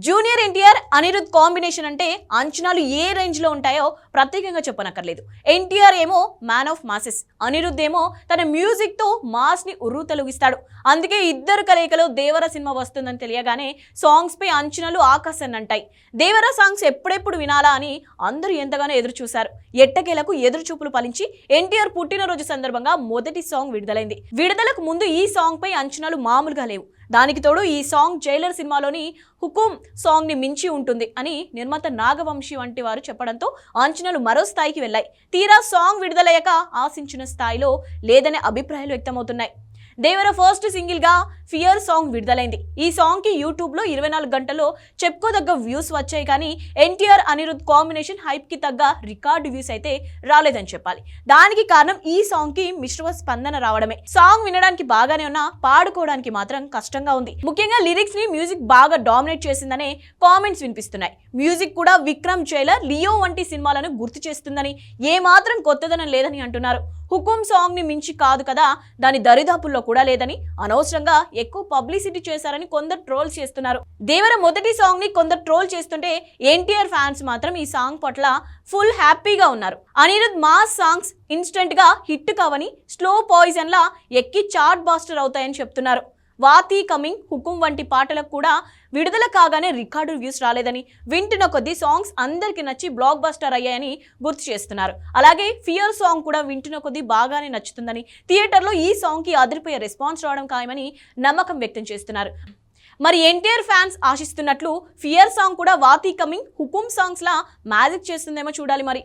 Junior NTR Anirudh combination అంటే అంచనాలు ఏ range లో ఉంటాయో ప్రత్యేకంగా చెప్పనక్కర్లేదు. ఎన్టీఆర్ ఏమో మ్యాన్ ఆఫ్ మాసెస్, అనిరుద్ ఏమో తన మ్యూజిక్ తో మాస్ ని ఉర్రూతలూగిస్తాడు. అందుకే ఇద్దరు కలయికలో దేవర సినిమా వస్తుందని తెలియగానే సాంగ్స్ పై అంచనాలు ఆకాశాన్ని అంటాయి. దేవర సాంగ్స్ ఎప్పుడెప్పుడు వినాలా అని అందరూ ఎంతగానో ఎదురు చూశారు. ఎట్టకేలకు ఎదురు చూపులు ఫలించి ఎన్టీఆర్ పుట్టినరోజు సందర్భంగా మొదటి సాంగ్ విడుదలైంది. విడుదలకు ముందు ఈ సాంగ్ పై అంచనాలు మామూలుగా లేవు. దానికి తోడు ఈ సాంగ్ జైలర్ సినిమాలోని హుకుం సాంగ్ ని మించి ఉంటుంది అని నిర్మాత నాగవంశీ వంటి వారు చెప్పడంతో అంచనాలు మరో స్థాయికి వెళ్లాయి. తీరా సాంగ్ విడుదలయ్యాక ఆశించిన స్థాయిలో లేదనే అభిప్రాయాలు వ్యక్తమవుతున్నాయి. దేవర ఫస్ట్ సింగిల్ గా ఫియర్ సాంగ్ విడుదలైంది. ఈ సాంగ్ కి యూట్యూబ్ లో 24 గంటల్లో చెప్పుకోదగ్గ వ్యూస్ వచ్చాయి. కానీ ఎన్టీఆర్ అనిరుద్ కాంబినేషన్ హైప్ కి తగ్గ రికార్డు వ్యూస్ అయితే రాలేదని చెప్పాలి. దానికి కారణం ఈ సాంగ్ కి మిశ్రమ స్పందన రావడమే. సాంగ్ వినడానికి బాగానే ఉన్నా పాడుకోవడానికి మాత్రం కష్టంగా ఉంది. ముఖ్యంగా లిరిక్స్ ని మ్యూజిక్ బాగా డామినేట్ చేసిందనే కామెంట్స్ వినిపిస్తున్నాయి. మ్యూజిక్ కూడా విక్రమ్ జైలర్, లియో వంటి సినిమాలను గుర్తు చేస్తుందని, ఏ మాత్రం కొత్తదనం లేదని అంటున్నారు. హుకుం సాంగ్ ని మించి కాదు కదా, దాని దరిదాపుల్లో కూడా లేదని, అనవసరంగా ఎక్కువ పబ్లిసిటీ చేశారని కొందరు ట్రోల్ చేస్తున్నారు. దేవర మొదటి సాంగ్ ని కొందరు ట్రోల్ చేస్తుంటే ఎన్టీఆర్ ఫ్యాన్స్ మాత్రం ఈ సాంగ్ పట్ల ఫుల్ హ్యాపీగా ఉన్నారు. అనిరుద్ మాస్ సాంగ్స్ ఇన్స్టెంట్ గా హిట్ కావని, స్లో పాయిజన్ లా ఎక్కి చార్ట్ బాస్టర్ అవుతాయని చెప్తున్నారు. వాతి కమింగ్, హుకుం వంటి పాటలకు కూడా విడుదల కాగానే రికార్డు వ్యూస్ రాలేదని, వింటున్న కొద్దీ సాంగ్స్ అందరికి నచ్చి బ్లాక్ బస్టర్ అయ్యాయని గుర్తు చేస్తున్నారు. అలాగే ఫియర్ సాంగ్ కూడా వింటున్న కొద్దీ బాగానే నచ్చుతుందని, థియేటర్లో ఈ సాంగ్ కి అదిరిపోయే రెస్పాన్స్ రావడం ఖాయమని నమ్మకం వ్యక్తం చేస్తున్నారు. మరి ఎన్టీఆర్ ఫ్యాన్స్ ఆశిస్తున్నట్లు ఫియర్ సాంగ్ కూడా వాతి కమింగ్, హుకుం సాంగ్స్ లా మ్యాజిక్ చేస్తుందేమో చూడాలి మరి.